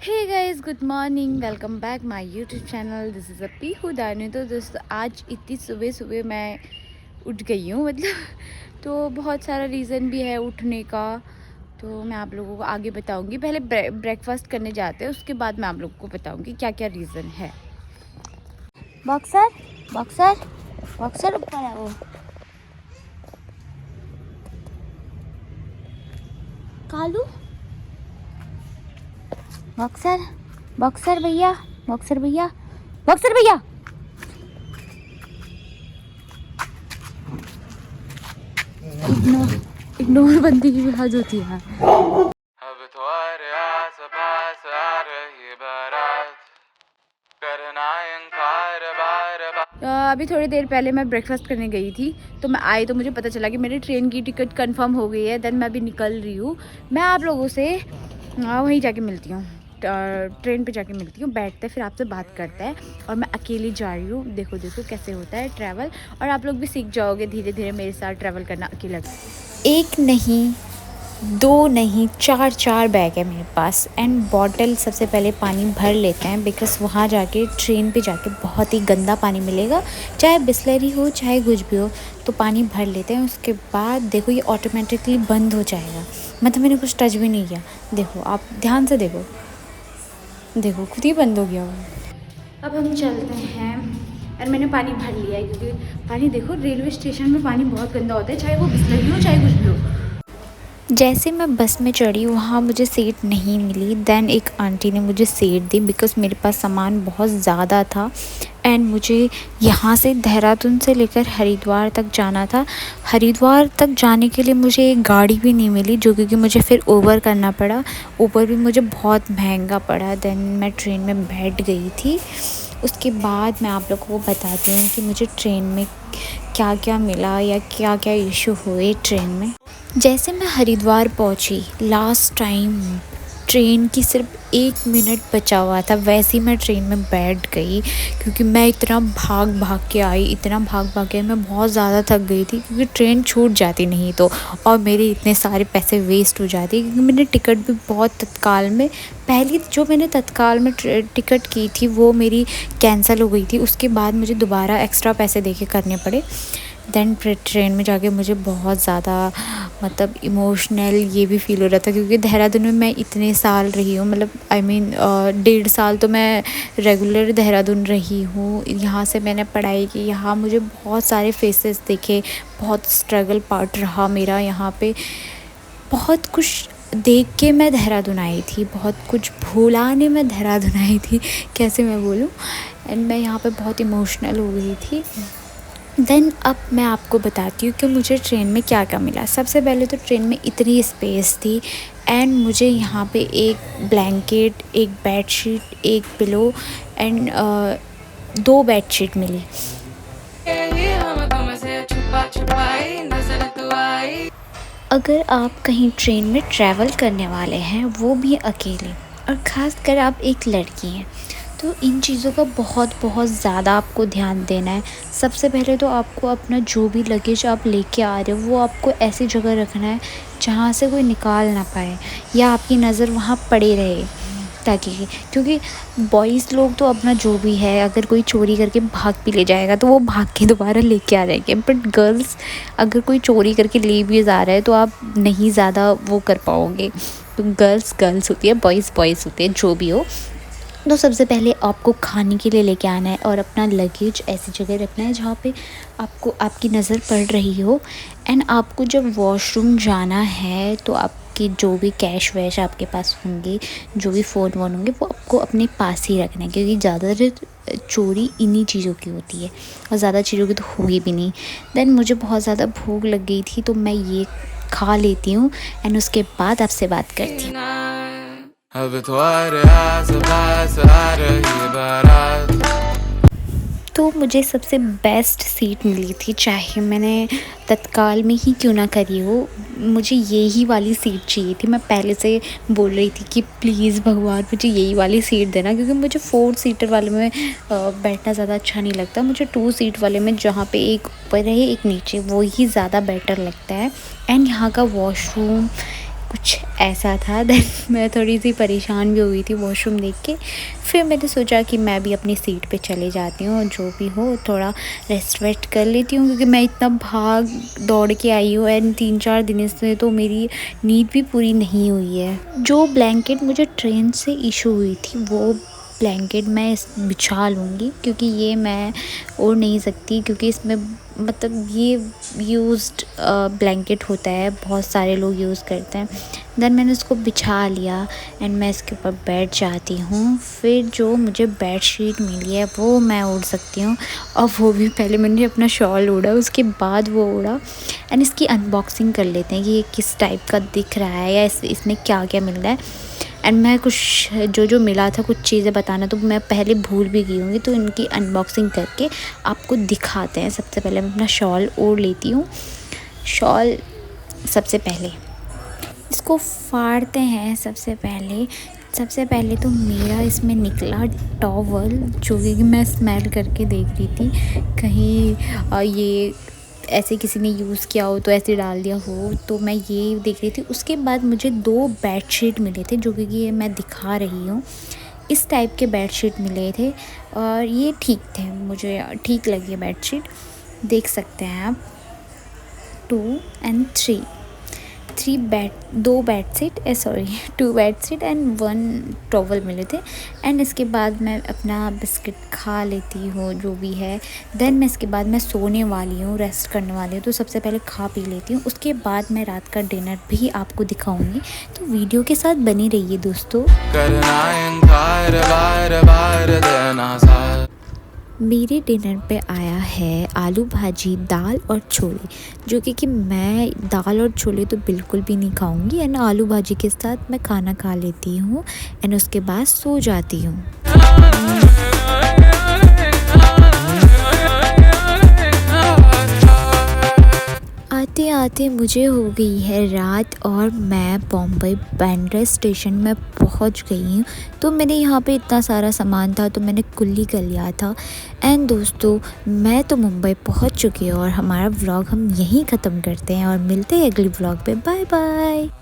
Hey guys, good morning, welcome back my YouTube channel. This is a P Hudani. तो दोस्तों, आज इतनी सुबह सुबह मैं उठ गई हूँ मतलब तो बहुत सारा रीज़न भी है उठने का। तो मैं आप लोगों को आगे बताऊँगी। पहले ब्रेकफास्ट करने जाते हैं, उसके बाद मैं आप लोगों को बताऊँगी क्या क्या रीज़न है। बॉक्सर बॉक्सर बॉक्सर ऊपर है वो। कालू बॉक्सर बॉक्सर भैया बॉक्सर भैया बॉक्सर भैया। इग्नोर इग्नोर बंदी की भी हद होती है। अब तुम्हारे आस पास आ रही बारात, करना इनकार बार बार। अभी थोड़ी देर पहले मैं ब्रेकफास्ट करने गई थी, तो मैं आई तो मुझे पता चला कि मेरी ट्रेन की टिकट कंफर्म हो गई है। देन मैं अभी निकल रही हूँ। मैं आप लोगों से वहीं जाके मिलती हूँ, ट्रेन पे जाके मिलती हूँ, बैठते हैं फिर आपसे बात करते हैं। और मैं अकेली जा रही हूँ। देखो देखो कैसे होता है ट्रैवल, और आप लोग भी सीख जाओगे धीरे धीरे मेरे साथ ट्रैवल करना अकेला। एक नहीं, दो नहीं, चार चार बैग है मेरे पास। एंड बॉटल सबसे पहले पानी भर लेते हैं, बिकॉज़ वहाँ जाके ट्रेन पे जाके बहुत ही गंदा पानी मिलेगा, चाहे बिसलरी हो चाहे कुछ भी हो। तो पानी भर लेते हैं। उसके बाद देखो, ये ऑटोमेटिकली बंद हो जाएगा, मतलब मैंने कुछ टच भी नहीं किया। देखो, आप ध्यान से देखो, देखो खुद ही बंद हो गया वो। अब हम चलते हैं। और मैंने पानी भर लिया है, क्योंकि पानी देखो, रेलवे स्टेशन में पानी बहुत गंदा होता है, चाहे वो बिसलरी हो चाहे कुछ भी हो। जैसे मैं बस में चढ़ी, वहाँ मुझे सीट नहीं मिली। देन एक आंटी ने मुझे सीट दी, बिकॉज़ मेरे पास सामान बहुत ज़्यादा था। एंड मुझे यहाँ से देहरादून से लेकर हरिद्वार तक जाना था। हरिद्वार तक जाने के लिए मुझे एक गाड़ी भी नहीं मिली, जो क्योंकि मुझे फिर ऊबर करना पड़ा। ऊबर भी मुझे बहुत महंगा पड़ा। देन मैं ट्रेन में बैठ गई थी। उसके बाद मैं आप लोगों को बताती हूँ कि मुझे ट्रेन में क्या क्या मिला या क्या क्या इशू हुए ट्रेन में। जैसे मैं हरिद्वार पहुंची, लास्ट टाइम ट्रेन की सिर्फ 1 मिनट बचा हुआ था, वैसे ही मैं ट्रेन में बैठ गई। क्योंकि मैं इतना भाग भाग के आई, इतना भाग भाग के मैं बहुत ज़्यादा थक गई थी, क्योंकि ट्रेन छूट जाती नहीं तो, और मेरे इतने सारे पैसे वेस्ट हो जाते। क्योंकि मैंने टिकट भी बहुत तत्काल में, पहली जो मैंने तत्काल में टिकट की थी वो मेरी कैंसिल हो गई थी। उसके बाद मुझे दोबारा एक्स्ट्रा पैसे दे के करने पड़े। देन ट्रेन में जाके मुझे बहुत ज़्यादा मतलब इमोशनल ये भी फ़ील हो रहा था, क्योंकि देहरादून में मैं इतने साल रही हूँ, मतलब आई मीन 1.5 साल तो मैं रेगुलर देहरादून रही हूँ। यहाँ से मैंने पढ़ाई की, यहाँ मुझे बहुत सारे फेसेस देखे, बहुत स्ट्रगल पार्ट रहा मेरा यहाँ पे। बहुत कुछ देख के मैं देहरादून आई थी, बहुत कुछ भुलाने मैं देहरादून आई थी, कैसे मैं बोलूँ। एंड मैं यहाँ पे बहुत इमोशनल हो गई थी। देन अब मैं आपको बताती हूँ कि मुझे ट्रेन में क्या क्या मिला। सबसे पहले तो ट्रेन में इतनी स्पेस थी, एंड मुझे यहाँ पे एक ब्लैंकेट, एक बेडशीट, एक पिलो एंड 2 बेडशीट मिली। अगर आप कहीं ट्रेन में ट्रैवल करने वाले हैं, वो भी अकेले, और ख़ास कर आप एक लड़की हैं, तो इन चीज़ों का बहुत बहुत ज़्यादा आपको ध्यान देना है। सबसे पहले तो आपको अपना जो भी लगेज आप लेके आ रहे हो, वो आपको ऐसी जगह रखना है जहाँ से कोई निकाल ना पाए, या आपकी नज़र वहाँ पड़े रहे, ताकि, क्योंकि बॉयज़ लोग तो अपना जो भी है, अगर कोई चोरी करके भाग भी ले जाएगा तो वो भाग के दोबारा लेके आ जाएंगे। बट गर्ल्स, अगर कोई चोरी करके ले भी जा रहा है तो आप नहीं ज़्यादा वो कर पाओगे। तो गर्ल्स गर्ल्स होती है, बॉयज़ बॉयज़ होते हैं, जो भी हो। तो सबसे पहले आपको खाने के लिए लेके आना है, और अपना लगेज ऐसी जगह रखना है जहाँ पे आपको आपकी नज़र पड़ रही हो। एंड आपको जब वॉशरूम जाना है तो आपकी जो भी कैश वैश आपके पास होंगे, जो भी फ़ोन वोन होंगे, वो आपको अपने पास ही रखना है, क्योंकि ज़्यादातर चोरी इन्हीं चीज़ों की होती है, और ज़्यादा चीज़ों की तो होगी भी नहीं। देन मुझे बहुत ज़्यादा भूख लग गई थी, तो मैं ये खा लेती हूँ, एंड उसके बाद आपसे बात करती हूँ। अब तुम्हारे आस-पास आ रही बारात। तो मुझे सबसे बेस्ट सीट मिली थी, चाहे मैंने तत्काल में ही क्यों ना करी हो, मुझे यही वाली सीट चाहिए थी। मैं पहले से बोल रही थी कि प्लीज़ भगवान मुझे यही वाली सीट देना, क्योंकि मुझे 4 सीटर वाले में बैठना ज़्यादा अच्छा नहीं लगता। मुझे 2 सीट वाले में, जहाँ पे एक ऊपर है एक नीचे, वो ही ज़्यादा बेटर लगता है। एंड यहाँ का वॉशरूम कुछ ऐसा था। देन मैं थोड़ी सी परेशान भी हुई थी वॉशरूम देख के। फिर मैंने सोचा कि मैं भी अपनी सीट पे चले जाती हूँ, जो भी हो थोड़ा रेस्ट वेस्ट कर लेती हूँ, क्योंकि मैं इतना भाग दौड़ के आई हूँ एंड 3-4 दिन से तो मेरी नींद भी पूरी नहीं हुई है। जो ब्लैंकेट मुझे ट्रेन से इशू हुई थी वो ब्लैंकेट मैं बिछा लूँगी, क्योंकि ये मैं ओढ़ नहीं सकती, क्योंकि इसमें मतलब ये यूज्ड ब्लैंकेट होता है, बहुत सारे लोग यूज़ करते हैं। देन मैंने उसको बिछा लिया एंड मैं इसके ऊपर बैठ जाती हूँ। फिर जो मुझे बेड शीट मिली है वो मैं ओढ़ सकती हूँ, और वो भी पहले मैंने अपना शॉल ओढ़ा, उसके बाद वो ओढ़ा। एंड इसकी अनबॉक्सिंग कर लेते हैं कि ये किस टाइप का दिख रहा है या इसमें क्या क्या मिल रहा है। एंड मैं कुछ जो मिला था कुछ चीज़ें बताना तो मैं पहले भूल भी गई होंगी, तो इनकी अनबॉक्सिंग करके आपको दिखाते हैं। सबसे पहले मैं अपना शॉल ओढ़ लेती हूँ। शॉल सबसे पहले इसको फाड़ते हैं। सबसे पहले तो मेरा इसमें निकला टॉवल, जो कि मैं स्मेल करके देख रही थी कहीं ये ऐसे किसी ने यूज़ किया हो तो ऐसे डाल दिया हो, तो मैं ये देख रही थी। उसके बाद मुझे 2 बेडशीट मिले थे, जो कि ये मैं दिखा रही हूँ। इस टाइप के बेडशीट मिले थे और ये ठीक थे, मुझे ठीक लगी बेडशीट, देख सकते हैं आप। 2 एंड 3 2 बेडशीट एंड 1 टॉवल मिले थे। एंड इसके बाद मैं अपना बिस्किट खा लेती हूँ जो भी है। देन मैं इसके बाद मैं सोने वाली हूँ, रेस्ट करने वाली हूँ, तो सबसे पहले खा पी लेती हूँ। उसके बाद मैं रात का डिनर भी आपको दिखाऊंगी, तो वीडियो के साथ बनी रहिए दोस्तों। मेरे डिनर पे आया है आलू भाजी, दाल और छोले, जो कि मैं दाल और छोले तो बिल्कुल भी नहीं खाऊंगी। एंड आलू भाजी के साथ मैं खाना खा लेती हूँ एंड उसके बाद सो जाती हूँ। आते आते मुझे हो गई है रात और मैं बॉम्बे बांद्रा स्टेशन में पहुंच गई हूँ। तो मैंने यहाँ पे इतना सारा सामान था तो मैंने कुल्ली कर लिया था। एंड दोस्तों, मैं तो मुंबई पहुंच चुकी हूँ और हमारा व्लॉग हम यहीं ख़त्म करते हैं और मिलते हैं अगली व्लॉग पे। Bye bye.